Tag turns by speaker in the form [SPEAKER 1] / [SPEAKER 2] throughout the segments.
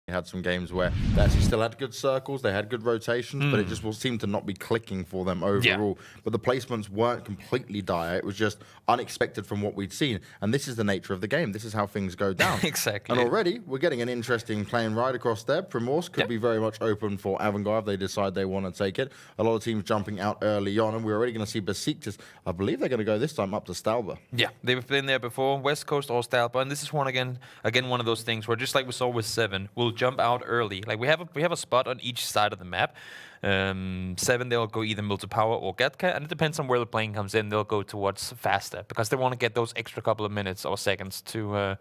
[SPEAKER 1] They had some games where they actually still had good circles, they had good rotations, but it just seemed to not be clicking for them overall. But the placements weren't completely dire. It was just unexpected from what we'd seen. And this is the nature of the game. This is how things go down.
[SPEAKER 2] Exactly.
[SPEAKER 1] And already, we're getting an interesting plane ride across there. Primorsk could be very much open for Erangel if they decide they want to take it. A lot of teams jumping out early on, and we're already going to see Besiktas. I believe they're going to go this time up to Stalba.
[SPEAKER 2] Yeah, they've been there before, West Coast or Stalba, and this is one again one of those things where just like we saw with 7, we'll jump out early. Like we have a spot on each side of the map. 7, they'll go either multi-power or Gatka, and it depends on where the plane comes in. They'll go towards faster because they want to get those extra couple of minutes or seconds to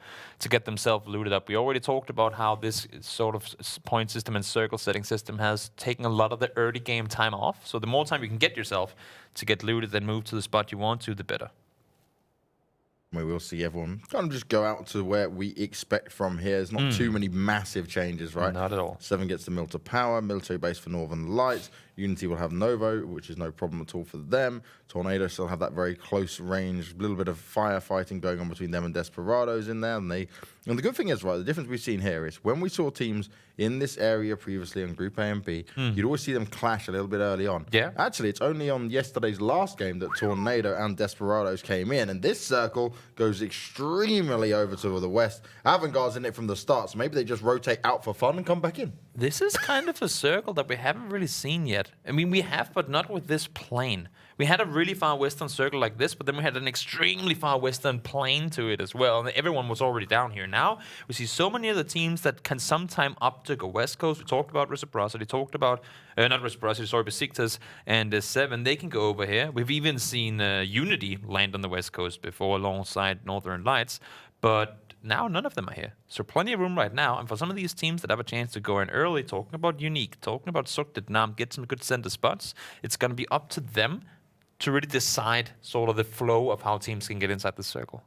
[SPEAKER 2] get themselves looted up. We already talked about how this sort of point system and circle setting system has taken a lot of the early game time off. So the more time you can get yourself to get looted and move to the spot you want to, the better.
[SPEAKER 1] We will see everyone kind of just go out to where we expect from here. There's not too many massive changes, right?
[SPEAKER 2] Not at all.
[SPEAKER 1] 7 gets the mill to power, military base for Northern Lights. Unity will have Novo, which is no problem at all for them. Tornado still have that very close range, little bit of firefighting going on between them and Desperados in there. And the good thing is, right, the difference we've seen here is when we saw teams in this area previously on Group A and B, you'd always see them clash a little bit early on.
[SPEAKER 2] Yeah.
[SPEAKER 1] Actually, it's only on yesterday's last game that Tornado and Desperados came in, and this circle goes extremely over to the west. Avangard's in it from the start, so maybe they just rotate out for fun and come back in.
[SPEAKER 2] This is kind of a circle that we haven't really seen yet. I mean, we have, but not with this plane. We had a really far western circle like this, but then we had an extremely far western plane to it as well. And everyone was already down here. Now, we see so many of the teams that can sometime up to go west coast. We talked about Reciprocity, talked about, not Reciprocity, sorry, Besiktas and 7. They can go over here. We've even seen Unity land on the west coast before alongside Northern Lights. But now none of them are here. So plenty of room right now. And for some of these teams that have a chance to go in early, talking about Unique, talking about Suktidnam, get some good center spots, it's going to be up to them to really decide sort of the flow of how teams can get inside the circle.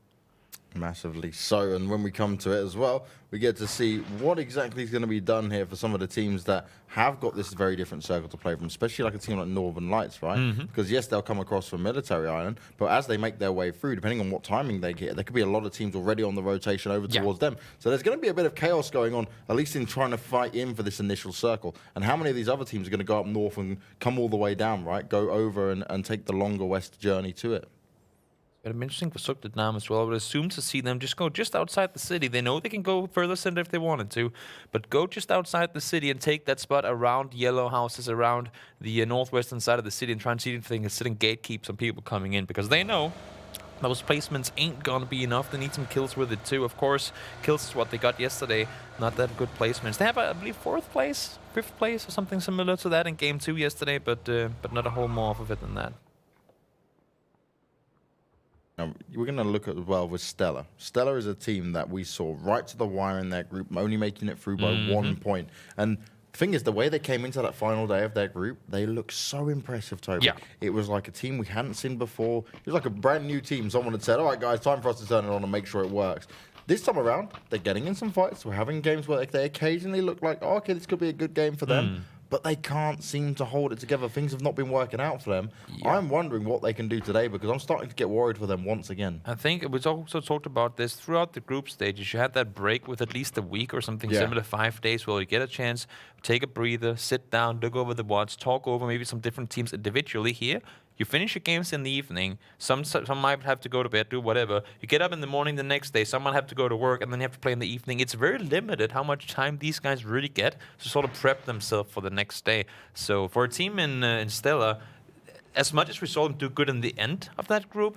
[SPEAKER 1] Massively so, and when we come to it as well, we get to see what exactly is going to be done here for some of the teams that have got this very different circle to play from, especially like a team like Northern Lights, right? Because yes, they'll come across from Military Island, but as they make their way through, depending on what timing they get, there could be a lot of teams already on the rotation over towards them. So there's going to be a bit of chaos going on, at least in trying to fight in for this initial circle. And how many of these other teams are going to go up north and come all the way down, right? Go over and take the longer west journey to it.
[SPEAKER 2] It'll be interesting for Suktidnam as well. I would assume to see them just go just outside the city. They know they can go further center if they wanted to, but go just outside the city and take that spot around yellow houses, around the northwestern side of the city, and try and see if they can sit and gatekeep some people coming in, because they know those placements ain't gonna be enough. They need some kills with it too. Of course, kills is what they got yesterday. Not that good placements. They have, I believe, 4th place, 5th place, or something similar to that in Game 2 yesterday, but not a whole more off of it than that.
[SPEAKER 1] Now, we're going to look at as well with Stellar. Stellar is a team that we saw right to the wire in their group, only making it through by 1 point. And the thing is, the way they came into that final day of their group, they look so impressive, Toby.
[SPEAKER 2] Yeah.
[SPEAKER 1] It was like a team we hadn't seen before. It was like a brand new team. Someone had said, all right, guys, time for us to turn it on and make sure it works. This time around, they're getting in some fights. We're having games where they occasionally look like, oh, okay, this could be a good game for them. But they can't seem to hold it together. Things have not been working out for them. Yeah. I'm wondering what they can do today, because I'm starting to get worried for them once again.
[SPEAKER 2] I think it was also talked about this throughout the group stages. You had that break with at least a week or something similar, 5 days, where you get a chance, take a breather, sit down, look over the WODs, talk over maybe some different teams individually here. You finish your games in the evening. Some might have to go to bed, do whatever. You get up in the morning the next day. Some might have to go to work, and then you have to play in the evening. It's very limited how much time these guys really get to sort of prep themselves for the next day. So for a team in Stella, as much as we saw them do good in the end of that group,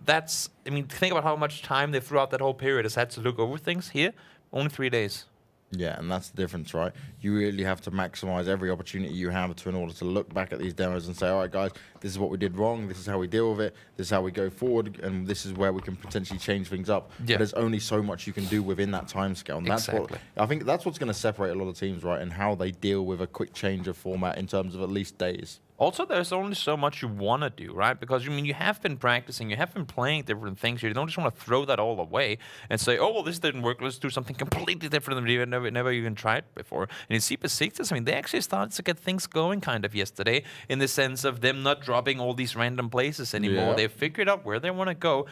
[SPEAKER 2] that's, I mean, think about how much time they throughout that whole period has had to look over things. Here, only 3 days.
[SPEAKER 1] Yeah, and that's the difference, right? You really have to maximize every opportunity you have in order to look back at these demos and say, all right, guys, this is what we did wrong, this is how we deal with it, this is how we go forward, and this is where we can potentially change things up. Yeah. But there's only so much you can do within that time scale. And that's what I think that's what's going to separate a lot of teams, right, and how they deal with a quick change of format in terms of at least days.
[SPEAKER 2] Also, there's only so much you want to do, right? Because you have been practicing, you have been playing different things. You don't just want to throw that all away and say, "Oh, well, this didn't work. Let's do something completely different than we've never even tried before." And in CP6, they actually started to get things going kind of yesterday, in the sense of them not dropping all these random places anymore.
[SPEAKER 1] Yeah.
[SPEAKER 2] They've figured out where they want to go.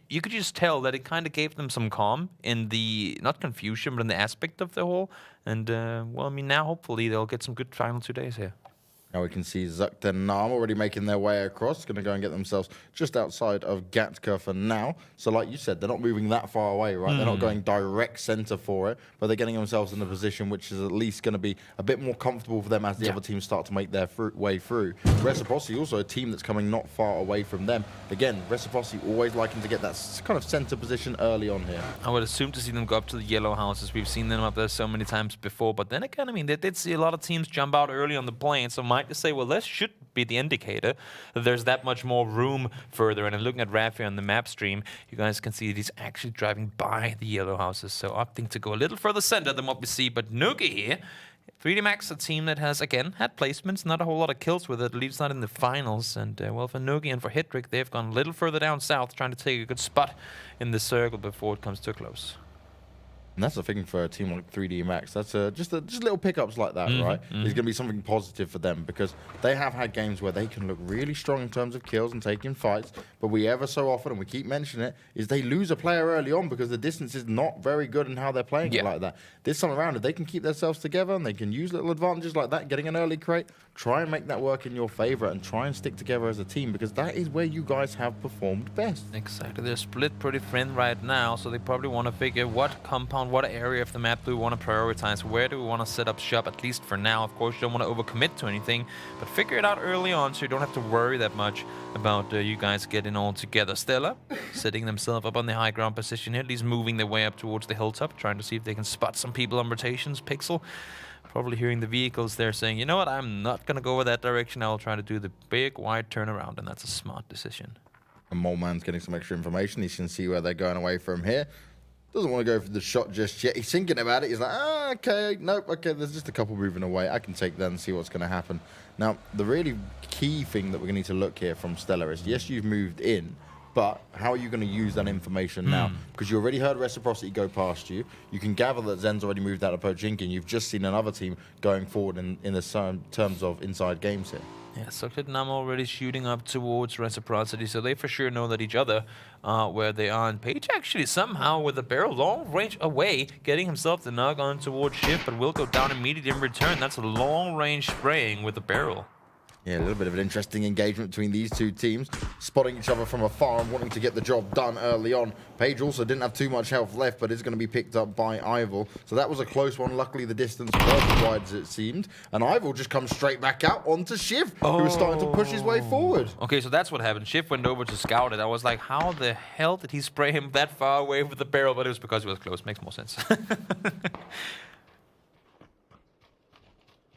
[SPEAKER 2] You could just tell that it kind of gave them some calm in the not confusion, but in the aspect of the whole. And now hopefully they'll get some good final 2 days here.
[SPEAKER 1] Now we can see Zucked and Nam already making their way across. Going to go and get themselves just outside of Gatka for now. So like you said, they're not moving that far away, right? They're not going direct center for it, but they're getting themselves in a position which is at least going to be a bit more comfortable for them as the other teams start to make their way through. Reciprocity, also a team that's coming not far away from them. Again, Reciprocity always liking to get that kind of center position early on here.
[SPEAKER 2] I would assume to see them go up to the yellow houses. We've seen them up there so many times before. But then again, they did see a lot of teams jump out early on the plane. So might just say, well, this should be the indicator that there's that much more room further. And looking at Rafi on the map stream, you guys can see that he's actually driving by the yellow houses. So opting to go a little further center than what we see. But Nuki here, 3D Max, a team that has, again, had placements, not a whole lot of kills with it, at least not in the finals. And, well, for Nuki and for Hittrick, they've gone a little further down south, trying to take a good spot in the circle before it comes too close.
[SPEAKER 1] And that's the thing for a team like 3D Max. That's just little pickups like that, right? It's going to be something positive for them because they have had games where they can look really strong in terms of kills and taking fights. But we ever so often, and we keep mentioning it, is they lose a player early on because the distance is not very good in how they're playing it like that. This time around, if they can keep themselves together and they can use little advantages like that, getting an early crate, try and make that work in your favor and try and stick together as a team because that is where you guys have performed best.
[SPEAKER 2] Exactly. They're split pretty thin right now, so they probably want to figure what compound, what area of the map do we want to prioritize, where do we want to set up shop, at least for now. Of course, you don't want to overcommit to anything, but figure it out early on so you don't have to worry that much about you guys getting all together. Stella, setting themselves up on the high ground position here, at least moving their way up towards the hilltop, trying to see if they can spot some people on rotations. Pixel, probably hearing the vehicles there saying, you know what, I'm not going to go over that direction. I'll try to do the big wide turnaround, and that's a smart decision.
[SPEAKER 1] And Mole Man's getting some extra information. He can see where they're going away from here. Doesn't want to go for the shot just yet. He's thinking about it. He's like, okay, nope, okay, there's just a couple moving away. I can take that and see what's going to happen. Now, the really key thing that we're going to need to look here from Stella is, yes, you've moved in, but how are you going to use that information now? Because you already heard Reciprocity go past you. You can gather that Zen's already moved out of Pochinki, and you've just seen another team going forward in the terms of inside games here.
[SPEAKER 2] Yeah, so I'm already shooting up towards Reciprocity, so they for sure know that each other where they are. And Page actually somehow with a barrel long range away, getting himself the knock on towards Shift, but will go down immediately in return. That's a long range spraying with the barrel.
[SPEAKER 1] Yeah, a little bit of an interesting engagement between these two teams, spotting each other from afar and wanting to get the job done early on. Page also didn't have too much health left, but is going to be picked up by Ivor. So that was a close one. Luckily, the distance wasn't wide as it seemed. And Ivor just comes straight back out onto Shiv, who was starting to push his way forward.
[SPEAKER 2] Okay, so that's what happened. Shiv went over to scout it. I was like, how the hell did he spray him that far away with the barrel? But it was because he was close. Makes more sense.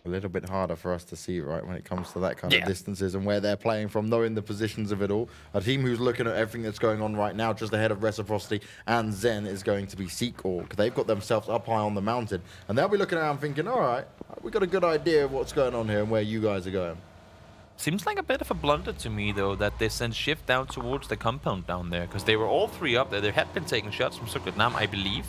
[SPEAKER 1] A little bit harder for us to see, right, when it comes to that kind of distances and where they're playing from, knowing the positions of it all. A team who's looking at everything that's going on right now, just ahead of Reciprocity and Zen, is going to be Seek Orc. They've got themselves up high on the mountain, and they'll be looking around thinking, all right, we've got a good idea of what's going on here and where you guys are going.
[SPEAKER 2] Seems like a bit of a blunder to me, though, that they sent Shift down towards the compound down there, because they were all three up there. They had been taking shots from Sukhotnam, I believe.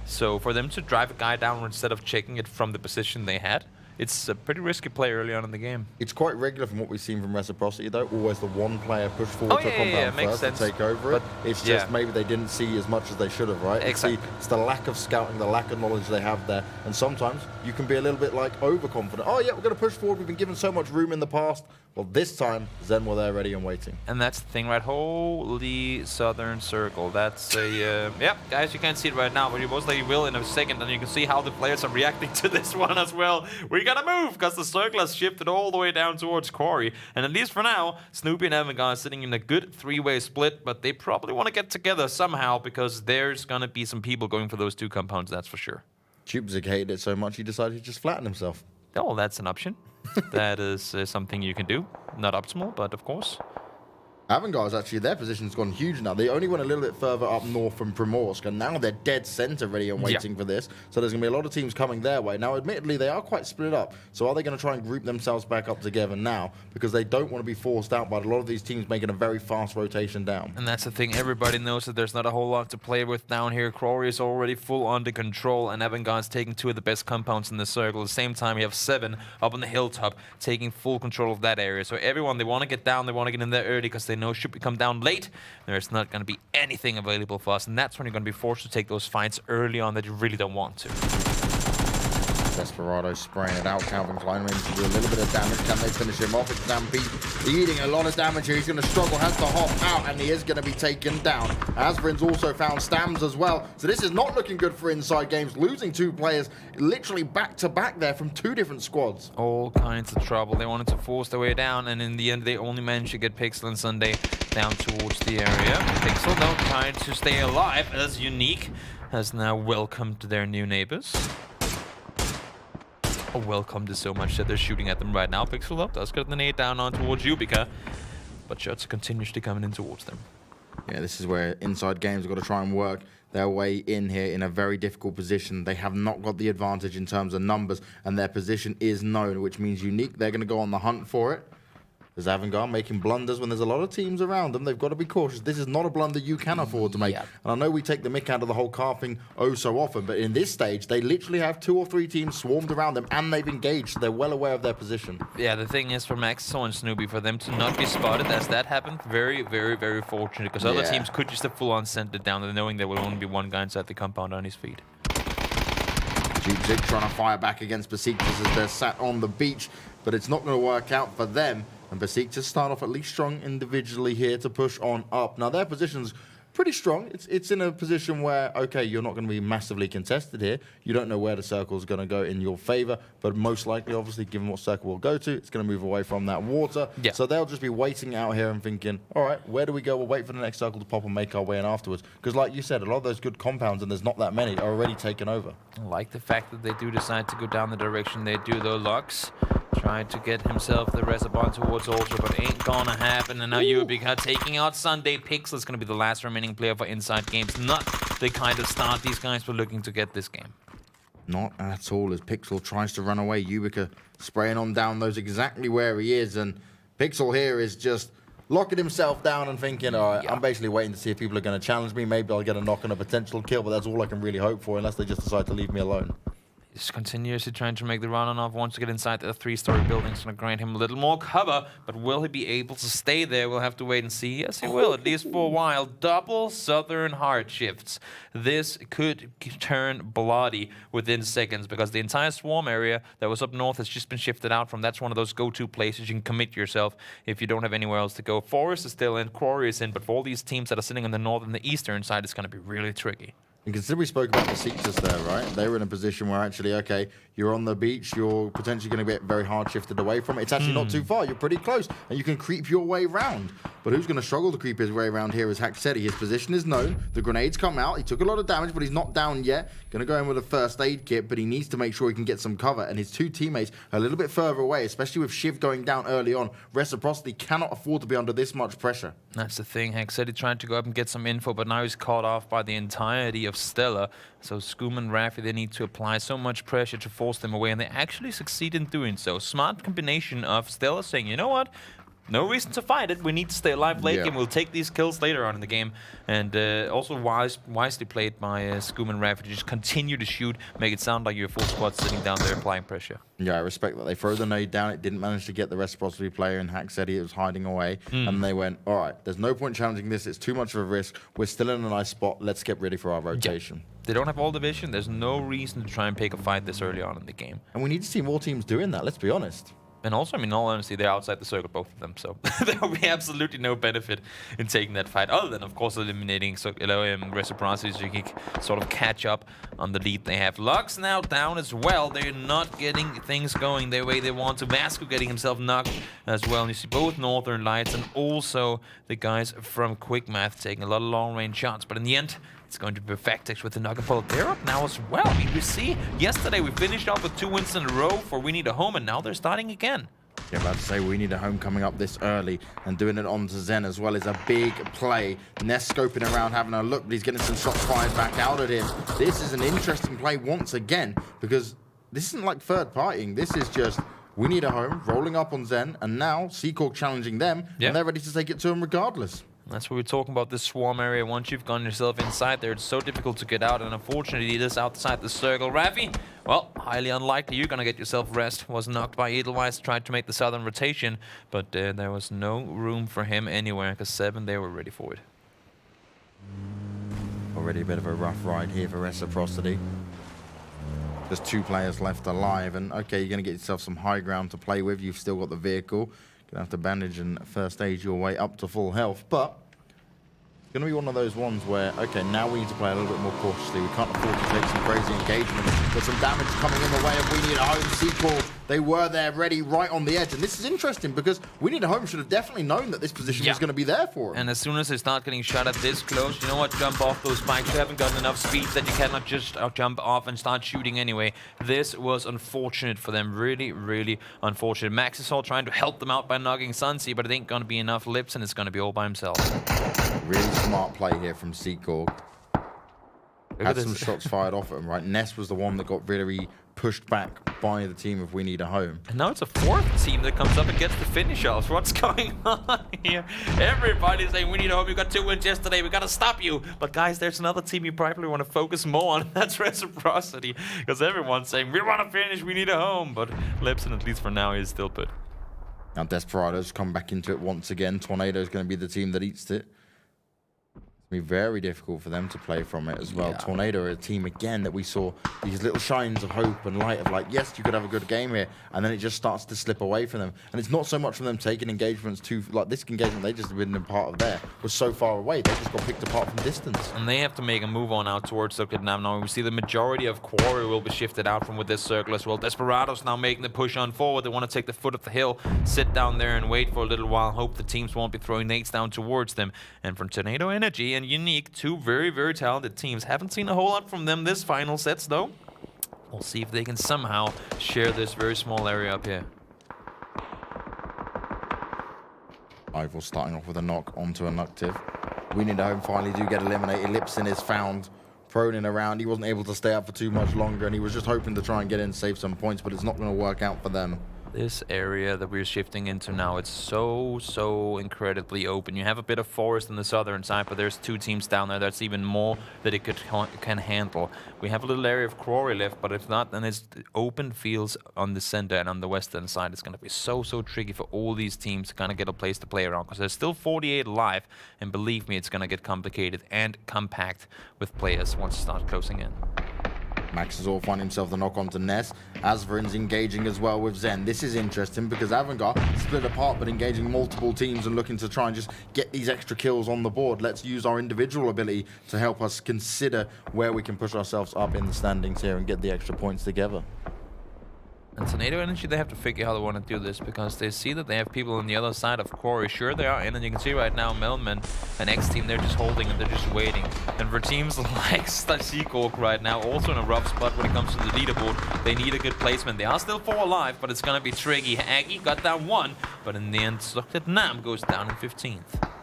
[SPEAKER 2] So for them to drive a guy down instead of checking it from the position they had, it's a pretty risky play early on in the game.
[SPEAKER 1] It's quite regular from what we've seen from Reciprocity, though. Always the one player push forward to a compound first to take over it. It's just maybe they didn't see as much as they should have, right?
[SPEAKER 2] Exactly.
[SPEAKER 1] It's the lack of scouting, the lack of knowledge they have there. And sometimes you can be a little bit like overconfident. Oh, yeah, we're going to push forward. We've been given so much room in the past. Well, this time, Zen were there ready and waiting.
[SPEAKER 2] And that's the thing, right? Holy Southern Circle. That's a... yeah, guys, you can't see it right now, but you most likely will in a second, and you can see how the players are reacting to this one as well. We gotta move, because the circle has shifted all the way down towards Quarry. And at least for now, Snoopy and Avangard are sitting in a good three-way split, but they probably want to get together somehow, because there's gonna be some people going for those two compounds, that's for sure.
[SPEAKER 1] Tubzik hated it so much, he decided to just flatten himself.
[SPEAKER 2] Oh, that's an option. That is something you can do. Not optimal, but of course.
[SPEAKER 1] Avangard's actually, their position's gone huge now. They only went a little bit further up north from Primorsk, and now they're dead center ready and waiting for this. So there's going to be a lot of teams coming their way. Now, admittedly, they are quite split up. So are they going to try and group themselves back up together now? Because they don't want to be forced out by a lot of these teams making a very fast rotation down.
[SPEAKER 2] And that's the thing. Everybody knows that there's not a whole lot to play with down here. Crory is already full under control, and Avangard's taking 2 of the best compounds in the circle. At the same time, you have 7 up on the hilltop taking full control of that area. So everyone, they want to get down, they want to get in there early because they know should we come down late, there's not going to be anything available for us, and that's when you're going to be forced to take those fights early on that you really don't want to.
[SPEAKER 1] Desperado spraying it out. Calvin Klein managed to do a little bit of damage. Can they finish him off? It's Stampede eating a lot of damage here. He's going to struggle, has to hop out, and he is going to be taken down. Asbrin's also found Stams as well. So this is not looking good for Inside Games, losing 2 players literally back-to-back there from 2 different squads.
[SPEAKER 2] All kinds of trouble. They wanted to force their way down, and in the end, they only managed to get Pixel and Sunday down towards the area. Pixel, though, trying to stay alive as Unique has now welcomed their new neighbors. Welcomed is so much that they're shooting at them right now. Pixel up does get the nade down on towards Yubica, but shots are continuously coming in towards them.
[SPEAKER 1] Yeah, this is where Inside Games have got to try and work their way in here in a very difficult position. They have not got the advantage in terms of numbers, and their position is known, which means Unique, they're going to go on the hunt for it. There's Avangard making blunders when there's a lot of teams around them. They've got to be cautious. This is not a blunder you can afford to make.
[SPEAKER 2] Yeah.
[SPEAKER 1] And I know we take the mick out of the whole car thing oh so often, but in this stage, they literally have 2 or 3 teams swarmed around them, and they've engaged. So they're well aware of their position.
[SPEAKER 2] Yeah, the thing is for Maxo and Snoopy, for them to not be spotted as that happened, very, very, very fortunate, because other teams could just have full-on sent it down, knowing there will only be 1 guy inside the compound on his feet.
[SPEAKER 1] Jig trying to fire back against Besiktas as they're sat on the beach, but it's not going to work out for them. And Besiktas start off at least strong individually here to push on up. Now, their position's pretty strong. It's in a position where, okay, you're not going to be massively contested here. You don't know where the circle's going to go in your favor, but most likely, obviously, given what circle we'll go to, it's going to move away from that water.
[SPEAKER 2] Yeah.
[SPEAKER 1] So they'll just be waiting out here and thinking, all right, where do we go? We'll wait for the next circle to pop and make our way in afterwards. Because like you said, a lot of those good compounds, and there's not that many, are already taken over.
[SPEAKER 2] I like the fact that they do decide to go down the direction they do, though. Lux trying to get himself the reservoir towards Ultra, but ain't gonna happen. And now Yubica taking out Sunday. Pixel is gonna be the last remaining player for Inside Games. Not the kind of start these guys were looking to get this game.
[SPEAKER 1] Not at all, as Pixel tries to run away. Yubica spraying on down those exactly where he is, and Pixel here is just locking himself down and thinking, all right, I'm basically waiting to see if people are going to challenge me. Maybe I'll get a knock and a potential kill, but that's all I can really hope for, unless they just decide to leave me alone.
[SPEAKER 2] He's continuously trying to make the run on off. Wants to get inside the 3-story building. It's going to grant him a little more cover, but will he be able to stay there? We'll have to wait and see. Yes, he will, at least for a while. Double Southern hard shifts. This could turn bloody within seconds, because the entire swarm area that was up north has just been shifted out from. That's one of those go-to places you can commit yourself if you don't have anywhere else to go. Forest is still in, Quarry is in, but for all these teams that are sitting on the north and the eastern side, it's going to be really tricky.
[SPEAKER 1] And consider we spoke about the Besiktas there, right? They were in a position where actually, okay, you're on the beach, you're potentially going to get very hard shifted away from it. It's actually not too far, you're pretty close, and you can creep your way round. But who's going to struggle to creep his way around here is Haxetti. His position is known. The grenades come out. He took a lot of damage, but he's not down yet. Going to go in with a first aid kit, but he needs to make sure he can get some cover. And his 2 teammates are a little bit further away, especially with Shiv going down early on. Reciprocity cannot afford to be under this much pressure.
[SPEAKER 2] That's the thing. Haxetti tried to go up and get some info, but now he's caught off by the entirety of Stella. So Scoom and Raffi, they need to apply so much pressure to force them away, and they actually succeed in doing so. Smart combination of Stella saying, you know what? No reason to fight it. We need to stay alive late game. We'll take these kills later on in the game. And also wisely played by Scoom and Raffi to just continue to shoot, make it sound like you're full squad sitting down there applying pressure.
[SPEAKER 1] Yeah, I respect that. They throw the nade down. It didn't manage to get the reciprocity player, and Haxetti, it was hiding away. And they went, all right, there's no point challenging this. It's too much of a risk. We're still in a nice spot. Let's get ready for our rotation.
[SPEAKER 2] They don't have all the vision. There's no reason to try and pick a fight this early on in the game.
[SPEAKER 1] And we need to see more teams doing that, let's be honest.
[SPEAKER 2] And also, I mean, in all honesty, they're outside the circle, both of them. So there will be absolutely no benefit in taking that fight, other than, of course, eliminating Reciprocity so you can sort of catch up on the lead they have. Lux now down as well. They're not getting things going the way they want to. Vasco getting himself knocked as well. And you see both Northern Lights and also the guys from Quick Math taking a lot of long-range shots. But in the end, it's going to be Perfectix with the Nugget. They're up now as well. I mean, we see yesterday we finished off with 2 wins in a row for We Need a Home, and now they're starting again.
[SPEAKER 1] Yeah, about to say we need a home coming up this early, and doing it on to Zen as well is a big play. Ness scoping around, having a look, but he's getting some shots fired back out at him. This is an interesting play once again, because this isn't like third partying. This is just, we need a home, rolling up on Zen, and now Seacorp challenging them, and they're ready to take it to him regardless.
[SPEAKER 2] That's what we're talking about, this swarm area. Once you've gone yourself inside there, it's so difficult to get out, and unfortunately it is outside the circle. Raffi, well, highly unlikely you're gonna get yourself rest. Was knocked by Edelweiss, tried to make the southern rotation, but there was no room for him anywhere, because 7, they were ready for it.
[SPEAKER 1] Already a bit of a rough ride here for Reciprocity. There's 2 players left alive, and okay, you're gonna get yourself some high ground to play with. You've still got the vehicle. Gonna have to bandage and first aid your way up to full health, but it's gonna be one of those ones where, okay, now we need to play a little bit more cautiously. We can't afford to take some crazy engagement. There's some damage coming in the way of We Need a Home. Sequel, they were there ready right on the edge, and this is interesting because We Need a Home should have definitely known that this position was gonna be there for him.
[SPEAKER 2] And as soon as they start getting shot at this close, you know what, jump off those spikes. You haven't gotten enough speed that you cannot just jump off and start shooting anyway. This was unfortunate for them, really, really unfortunate. Max is all trying to help them out by knocking Sunsea, but it ain't gonna be enough lips, and it's gonna be all by himself.
[SPEAKER 1] Really smart play here from Seacorp. Had some shots fired off at him, right? Ness was the one that got really pushed back by the team of We Need a Home.
[SPEAKER 2] And now it's a 4th team that comes up and gets the finish offs. What's going on here? Everybody's saying, We Need a Home, you got 2 wins yesterday, we gotta stop you. But guys, there's another team you probably want to focus more on, that's Reciprocity. Because everyone's saying, we want to finish, We Need a Home. But Lipson, at least for now, is still put.
[SPEAKER 1] Now Desperados come back into it once again. Tornado's going to be the team that eats it. It's going to be very difficult for them to play from it as well.
[SPEAKER 2] Yeah.
[SPEAKER 1] Tornado are a team again that we saw these little shines of hope and light of like, yes, you could have a good game here, and then it just starts to slip away from them. And it's not so much from them taking engagements to, like this engagement they just been a part of there was so far away, they just got picked apart from distance.
[SPEAKER 2] And they have to make a move on out towards Circuit now. We see the majority of Quarry will be shifted out from with this circle as well. Desperados now making the push on forward. They want to take the foot of the hill, sit down there and wait for a little while, hope the teams won't be throwing nades down towards them. And from Tornado Energy and Unique, 2 very, very talented teams. Haven't seen a whole lot from them this final sets though. We'll see if they can somehow share this very small area up here.
[SPEAKER 1] Ival starting off with a knock onto a Nuctive. We Need a Home finally do get eliminated. Lipson is found proning around. He wasn't able to stay up for too much longer, and he was just hoping to try and get in, save some points, but it's not going to work out for them.
[SPEAKER 2] This area that we're shifting into now, it's so incredibly open. You have a bit of forest on the southern side, but there's 2 teams down there. That's even more that it can handle. We have a little area of quarry left, but if not, then it's open fields on the center and on the western side. It's going to be so tricky for all these teams to kind of get a place to play around, because there's still 48 alive, and believe me, it's going to get complicated and compact with players once you start closing in.
[SPEAKER 1] Max is all finding himself the knock onto Ness. Asverin's engaging as well with Zen. This is interesting because Avangard split apart but engaging multiple teams and looking to try and just get these extra kills on the board. Let's use our individual ability to help us consider where we can push ourselves up in the standings here and get the extra points together.
[SPEAKER 2] And Tornado Energy, they have to figure how they want to do this, because they see that they have people on the other side of Quarry. Sure they are in, and you can see right now Melman and X team, they're just holding and they're just waiting. And for teams like Seacorp right now, also in a rough spot when it comes to the leaderboard, they need a good placement. They are still 4 alive, but it's going to be tricky. Aggie got down 1, but in the end, Sucked Nam goes down in 15th.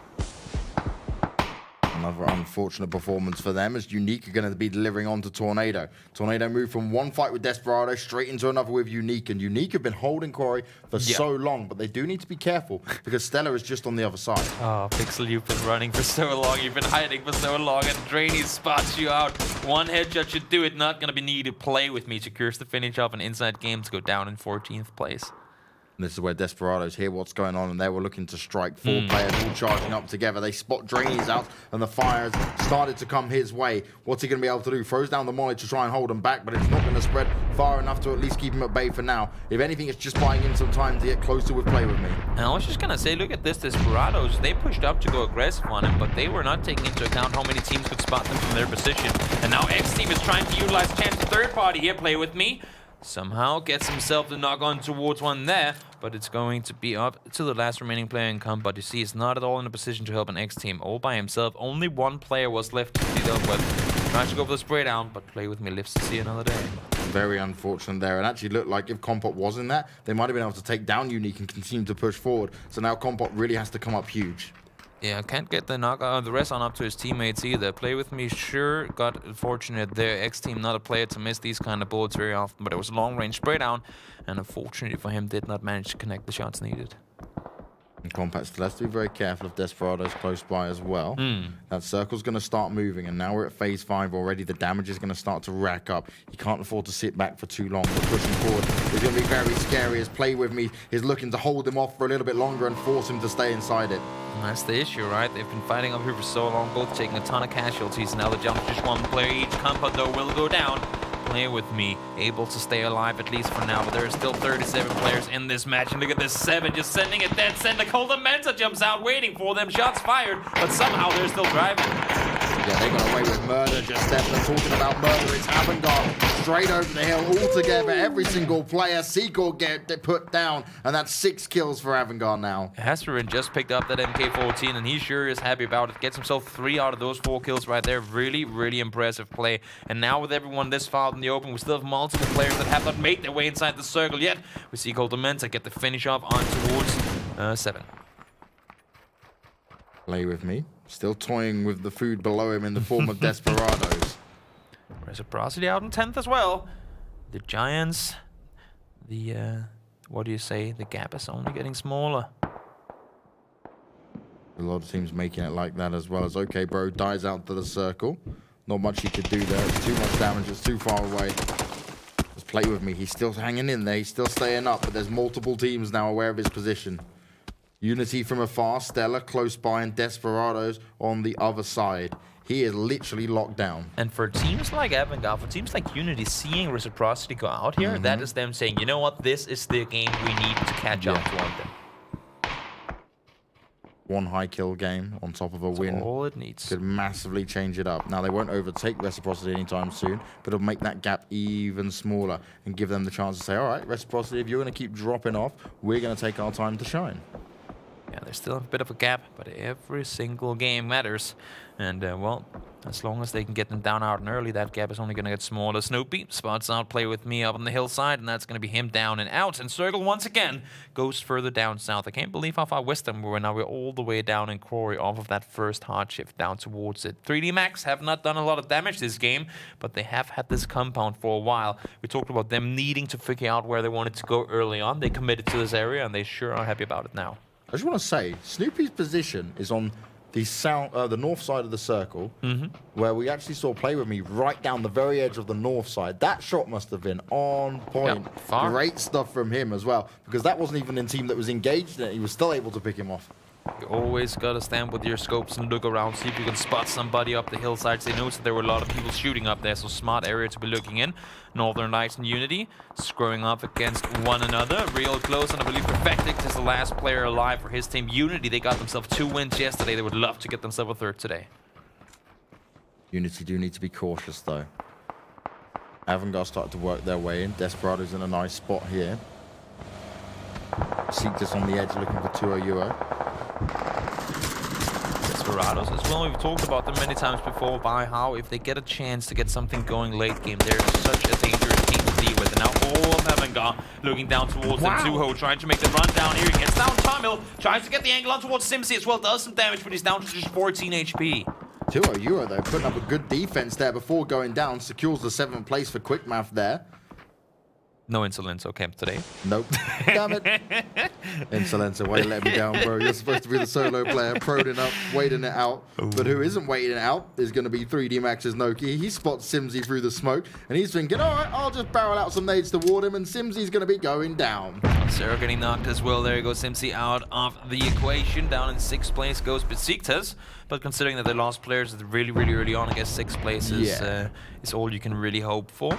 [SPEAKER 1] Another unfortunate performance for them, as Unique are going to be delivering on to Tornado. Tornado moved from one fight with Desperado straight into another with Unique, and Unique have been holding Quarry for so long, but they do need to be careful because Stella is just on the other side.
[SPEAKER 2] Oh, Pixel, you've been running for so long, you've been hiding for so long, and Drainy spots you out. 1 headshot should do it, not going to be needed. Play with me, secures the finish off an inside game to go down in 14th place.
[SPEAKER 1] And this is where Desperados hear what's going on, and they were looking to strike. 4 players all charging up together. They spot Drainy's out, and the fires started to come his way. What's he going to be able to do? Throws down the molly to try and hold him back, but it's not going to spread far enough to at least keep him at bay for now. If anything, it's just buying in some time to get closer with Play With Me.
[SPEAKER 2] And I was just going to say, look at this, Desperados, they pushed up to go aggressive on him, but they were not taking into account how many teams could spot them from their position. And now X team is trying to utilize chance third party here. Play With Me somehow gets himself the knock on towards one there, but it's going to be up to the last remaining player in comp. But you see, he's not at all in a position to help an X team all by himself. Only 1 player was left to deal with. Tries to go for the spray down, but Play With Me lives to see another day.
[SPEAKER 1] Very unfortunate there. And actually looked like if Compot was in that, they might have been able to take down Unique and continue to push forward. So now Compot really has to come up huge.
[SPEAKER 2] Yeah, can't get the the rest on up to his teammates either. Play With Me sure got fortunate there. X-Team not a player to miss these kind of bullets very often, but it was a long-range spray down, and unfortunately for him, did not manage to connect the shots needed.
[SPEAKER 1] And Compat still has to be very careful of Desperados close by as well. That circle's going to start moving, and now we're at phase 5 already. The damage is going to start to rack up. He can't afford to sit back for too long. But pushing forward is going to be very scary as Play With Me is looking to hold him off for a little bit longer and force him to stay inside it.
[SPEAKER 2] And that's the issue, right? They've been fighting up here for so long, both taking a ton of casualties. Now the jump just one player each. Compound though will go down. Play With Me able to stay alive at least for now, but there are still 37 players in this match, and look at this 7 just sending a dead send. Coldamenta jumps out waiting for them, shots fired, but somehow they're still driving.
[SPEAKER 1] Yeah, they got away with murder just then. They're talking about murder. It's Avangard straight over the hill all together. Every single player. Seagull get put down, and that's 6 kills for Avangard now.
[SPEAKER 2] Hasperin just picked up that MK14, and he sure is happy about it. Gets himself 3 out of those 4 kills right there. Really, really impressive play. And now with everyone this far out in the open, we still have multiple players that have not made their way inside the circle yet. We see Coldamenta get the finish off on towards 7.
[SPEAKER 1] Play With Me. Still toying with the food below him in the form of Desperados.
[SPEAKER 2] Reciprocity out in 10th as well. The Giants, what do you say? The gap is only getting smaller.
[SPEAKER 1] A lot of teams making it like that as well as okay, bro dies out to the circle. Not much he could do there. It's too much damage. It's too far away. Just Play With Me. He's still hanging in there. He's still staying up, but there's multiple teams now aware of his position. Unity from afar, Stella close by, and Desperados on the other side. He is literally locked down.
[SPEAKER 2] And for teams like Avangard, for teams like Unity, seeing Reciprocity go out here, that is them saying, you know what, this is the game we need to catch up to on them.
[SPEAKER 1] 1 high kill game on top of a win.
[SPEAKER 2] All it needs.
[SPEAKER 1] Could massively change it up. Now, they won't overtake Reciprocity anytime soon, but it'll make that gap even smaller and give them the chance to say, all right, Reciprocity, if you're going to keep dropping off, we're going to take our time to shine.
[SPEAKER 2] Yeah, there's still a bit of a gap, but every single game matters. And, well, as long as they can get them down out and early, that gap is only going to get smaller. Snoopy spots out Play With Me up on the hillside, and that's going to be him down and out. And Circle, once again, goes further down south. I can't believe how far western we were. Now we're all the way down in Quarry off of that first hard shift down towards it. 3D Max have not done a lot of damage this game, but they have had this compound for a while. We talked about them needing to figure out where they wanted to go early on. They committed to this area, and they sure are happy about it now.
[SPEAKER 1] I just want to say, Snoopy's position is on the north side of the circle, where we actually saw Play With Me right down the very edge of the north side. That shot must have been on point.
[SPEAKER 2] Far.
[SPEAKER 1] Great stuff from him as well, because that wasn't even a team that was engaged in it. He was still able to pick him off.
[SPEAKER 2] You always gotta stand with your scopes and look around, see if you can spot somebody up the hillsides. They noticed that there were a lot of people shooting up there, so smart area to be looking in. Northern Lights and Unity screwing up against one another, real close, and I believe Perfectic is the last player alive for his team. Unity, they got themselves 2 wins yesterday. They would love to get themselves a 3rd today.
[SPEAKER 1] Unity do need to be cautious though. Avangard started to work their way in. Desperado's in a nice spot here. Seek just on the edge looking for 2-0.
[SPEAKER 2] Desperados as well. We've talked about them many times before by how if they get a chance to get something going late game, they're such a dangerous team to deal with. And now all of Avangard looking down towards them. Tuho trying to make the run down here. He gets down Tamil, tries to get the angle on towards Simsi as well. Does some damage, but he's down to just 14 HP.
[SPEAKER 1] 2-0 though, putting up a good defense there before going down. Secures the 7th place for Quick Math there.
[SPEAKER 2] No Insolence camp today.
[SPEAKER 1] Nope. Damn it. Insolence, why you let me down, bro? You're supposed to be the solo player, prodding up, waiting it out. Ooh. But who isn't waiting it out is going to be 3D Max's Noki. He spots Simsy through the smoke, and he's thinking, all right, I'll just barrel out some nades toward him, and Simsy's going to be going down.
[SPEAKER 2] Sarah getting knocked as well. There goes Simsy out of the equation. Down in 6th place goes Besiktas. But considering that they lost players really, really early on, I guess 6th place is all you can really hope for.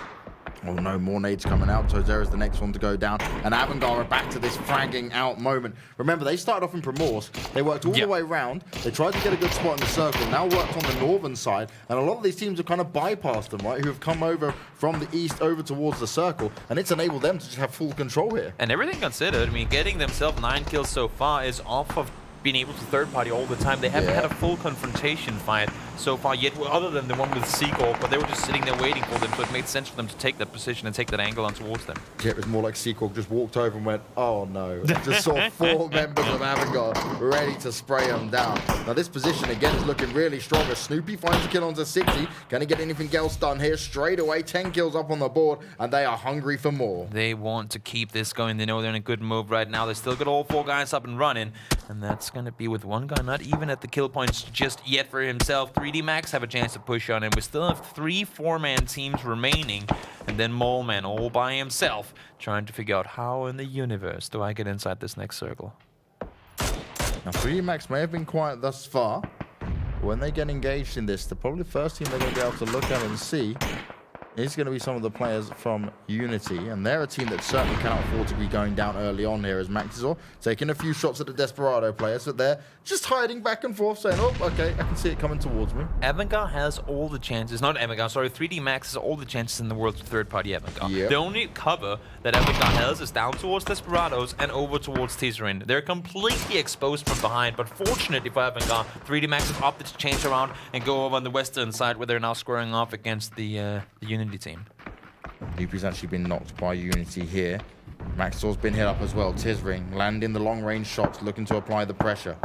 [SPEAKER 1] Oh no, more nades coming out. Tozera's the next one to go down. And Avangard are back to this fragging out moment. Remember, they started off in Primorse. They worked all the way around. They tried to get a good spot in the circle. Now worked on the northern side. And a lot of these teams have kind of bypassed them, right? Who have come over from the east over towards the circle. And it's enabled them to just have full control here.
[SPEAKER 2] And everything considered, I mean, getting themselves 9 kills so far is off of being able to third party all the time. They haven't had a full confrontation fight so far yet, other than the one with Corp, but they were just sitting there waiting for them, so it made sense for them to take that position and take that angle on towards them.
[SPEAKER 1] Yeah, it was more like Corp just walked over and went, oh no. I just saw 4 members of Erangel ready to spray them down. Now this position again is looking really strong as Snoopy finds a kill onto 60. Can he get anything else done here? Straight away, 10 kills up on the board, and they are hungry for more.
[SPEAKER 2] They want to keep this going. They know they're in a good move right now. They still got all 4 guys up and running, and that's going to be with 1 guy not even at the kill points just yet for himself. 3D Max have a chance to push on him. We still have 3 4-man teams remaining, and then Moleman all by himself trying to figure out how in the universe do I get inside this next circle.
[SPEAKER 1] Now 3D Max may have been quiet thus far. When they get engaged in this, the probably first team they're going to be able to look at and see is going to be some of the players from Unity, and they're a team that certainly cannot afford to be going down early on here, as Maxizor taking a few shots at the Desperado players, but they're just hiding back and forth saying, oh, okay, I can see it coming towards me.
[SPEAKER 2] Erangel has all the chances, not Erangel, sorry, 3D Max has all the chances in the world for third-party Erangel.
[SPEAKER 1] Yep.
[SPEAKER 2] The only cover that Erangel has is down towards Desperados and over towards Tizerin. They're completely exposed from behind, but fortunately for Erangel, 3D Max have opted to change around and go over on the western side where they're now squaring off against the Unity team.
[SPEAKER 1] Loopy's actually been knocked by Unity here. Maxor's been hit up as well. Tizerin landing the long-range shots, looking to apply the pressure.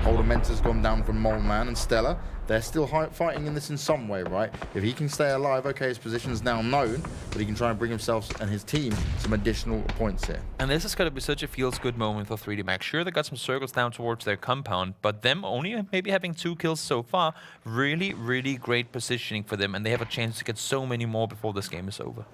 [SPEAKER 1] Holdamenta's gone down from Moleman and Stella. They're still fighting in this in some way, right? If he can stay alive, okay, his position's now known, but he can try and bring himself and his team some additional points here.
[SPEAKER 2] And this is going to be such a feels-good moment for 3D Max. Sure, they got some circles down towards their compound, but them only maybe having 2 kills so far, really, really great positioning for them, and they have a chance to get so many more before this game is over.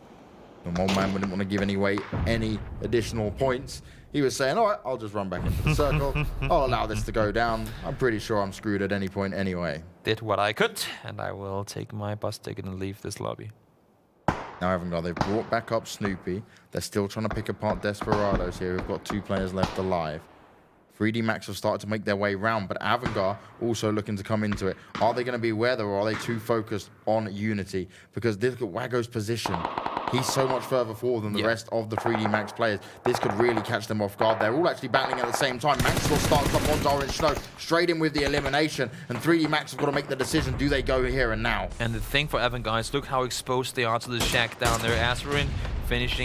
[SPEAKER 1] The Moleman wouldn't want to give any additional points. He was saying, all right, I'll just run back into the circle. I'll allow this to go down. I'm pretty sure I'm screwed at any point anyway.
[SPEAKER 2] Did what I could, and I will take my bus ticket and leave this lobby.
[SPEAKER 1] Now Erangel, they've brought back up Snoopy. They're still trying to pick apart Desperados here. We've got 2 players left alive. 3D Max have started to make their way round, but Erangel also looking to come into it. Are they going to be aware, though, or are they too focused on Unity? Because look at Wago's position. He's so much further forward than the rest of the 3D Max players. This could really catch them off guard. They're all actually battling at the same time. Maxwell starts up onto Orange Snow, straight in with the elimination, and 3D Max have got to make the decision. Do they go here and now?
[SPEAKER 2] And the thing for Evan, guys, look how exposed they are to the shack down there. Azurin finished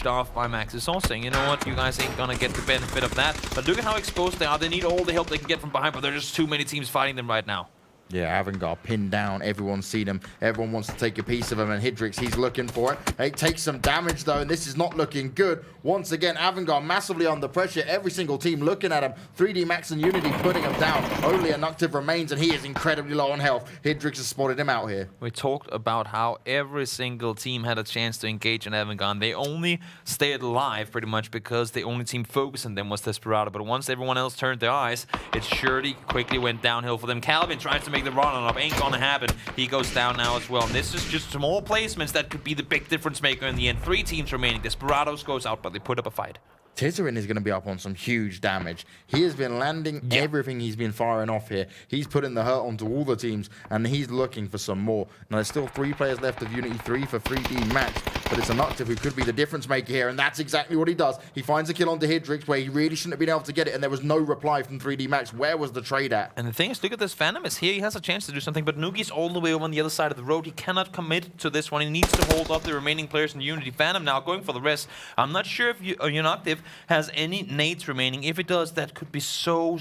[SPEAKER 2] off by Maxizor, saying, you know what, you guys ain't gonna get the benefit of that. But look at how exposed they are. They need all the help they can get from behind, but there's just too many teams fighting them right now.
[SPEAKER 1] Yeah, Erangel pinned down. Everyone's seen him. Everyone wants to take a piece of him. And Hydrix, he's looking for it. It takes some damage, though, and this is not looking good. Once again, Erangel massively under pressure. Every single team looking at him. 3D Max and Unity putting him down. Only Anuctive remains, and he is incredibly low on health. Hydrix has spotted him out here.
[SPEAKER 2] We talked about how every single team had a chance to engage in Erangel. They only stayed alive, pretty much, because the only team focused on them was Desperado. But once everyone else turned their eyes, it surely quickly went downhill for them. Calvin tries to make the run on up. Ain't gonna happen. He goes down now as well. And this is just small placements that could be the big difference maker in the end. 3 teams remaining. Desperados goes out, but they put up a fight.
[SPEAKER 1] Tizerin is going to be up on some huge damage. He has been landing everything he's been firing off here. He's putting the hurt onto all the teams, and he's looking for some more. Now, there's still 3 players left of Unity, 3 for 3D Max, but it's Anuctive who could be the difference maker here, and that's exactly what he does. He finds a kill onto Hydrix where he really shouldn't have been able to get it, and there was no reply from 3D Max. Where was the trade at?
[SPEAKER 2] And the thing is, look at this Venomous here. He has a chance to do something, but Nugi's all the way over on the other side of the road. He cannot commit to this one. He needs to hold up the remaining players in Unity. Phantom now going for the rest. I'm not sure if Anuctive has any nades remaining. If it does, that could be so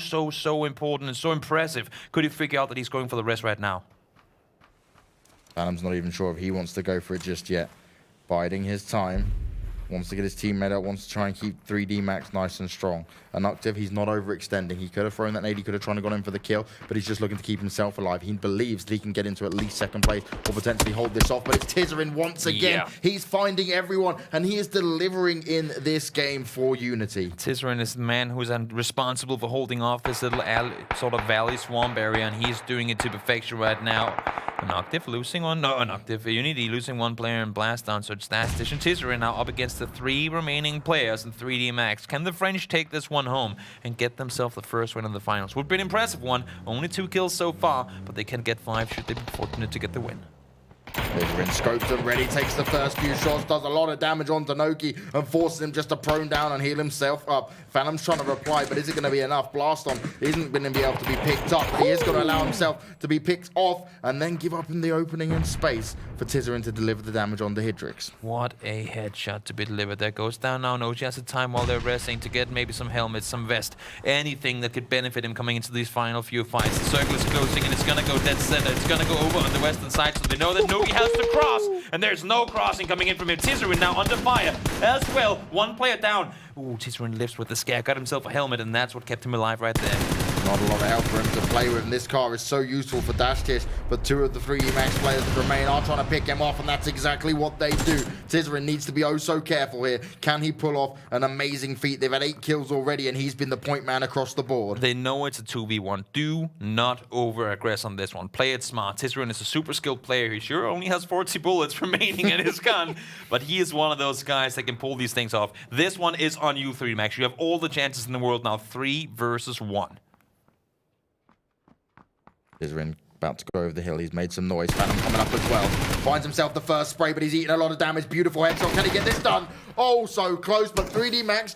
[SPEAKER 2] important and so impressive. Could he figure out that he's going for the rest right now?
[SPEAKER 1] Phantom's not even sure if he wants to go for it just yet. Biding his time. Wants to get his teammate out, wants to try and keep 3D Max nice and strong. Anuctive, he's not overextending. He could have thrown that nade, he could have tried to go in for the kill, but he's just looking to keep himself alive. He believes that he can get into at least 2nd place or potentially hold this off, but it's Tizerin once again. Yeah. He's finding everyone, and he is delivering in this game for Unity.
[SPEAKER 2] Tizerin is the man who's responsible for holding off this little sort of valley swamp area, and he's doing it to perfection right now. Anuctive losing one, no, Anuctive, Unity losing 1 player in Blast Down, so it's Stastish and Tizerin now up against the 3 remaining players in 3D Max. Can the French take this one home and get themselves the first win in the finals? Would be an impressive one. Only 2 kills so far, but they can get 5 should they be fortunate to get the win.
[SPEAKER 1] Tizerin scopes and ready, takes the first few shots, does a lot of damage on Noki and forces him just to prone down and heal himself up. Phantom's trying to reply, but is it going to be enough? Blast on isn't going to be able to be picked up, but he is going to allow himself to be picked off and then give up in the opening and space for Tizerin to deliver the damage on the Hydrix.
[SPEAKER 2] What a headshot to be delivered. That goes down now. Noji has the time while they're resting to get maybe some helmets, some vest, anything that could benefit him coming into these final few fights. The circle is closing and it's going to go dead center. It's going to go over on the western side, so they know that Nogi has to cross, and there's no crossing coming in from him. Tizerin now under fire as well. One player down. Ooh, Tizerin lifts with the scare, got himself a helmet, and that's what kept him alive right there.
[SPEAKER 1] Not a lot of help for him to play with, and this car is so useful for Dash Tish, but two of the 3D Max players that remain are trying to pick him off, and that's exactly what they do. Tizerin needs to be oh so careful here. Can he pull off an amazing feat? They've had 8 kills already, and he's been the point man across the board.
[SPEAKER 2] They know it's a 2v1. Do not over-aggress on this one. Play it smart. Tizerin is a super skilled player. He sure only has 40 bullets remaining in his gun, but he is one of those guys that can pull these things off. This one is on you, 3D Max. You have all the chances in the world now. 3 versus 1.
[SPEAKER 1] Tizerin about to go over the hill. He's made some noise. Phantom coming up as well. Finds himself the first spray, but he's eating a lot of damage. Beautiful headshot. Can he get this done? Oh, so close, but 3D Max